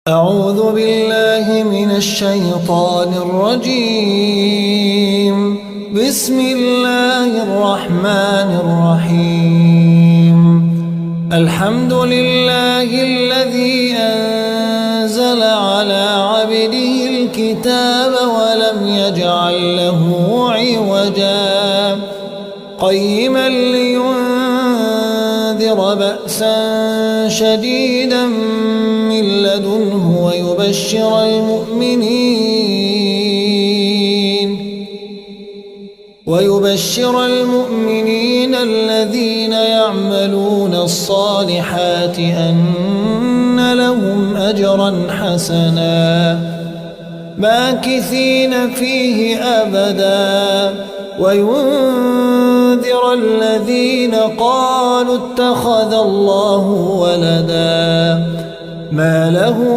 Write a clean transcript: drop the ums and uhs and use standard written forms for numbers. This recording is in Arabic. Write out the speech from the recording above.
أعوذ بالله من الشيطان الرجيم. بسم الله الرحمن الرحيم. الحمد لله الذي أنزل على عبده الكتاب ولم يجعل له عوجا قيما لينذر بأسا شديدا من لدنه ويبشر المؤمنين الذين يعملون الصالحات أن لهم أجرا حسنا ماكثين فيه أبدا وينذر الذين قالوا اتخذ الله ولدا ما له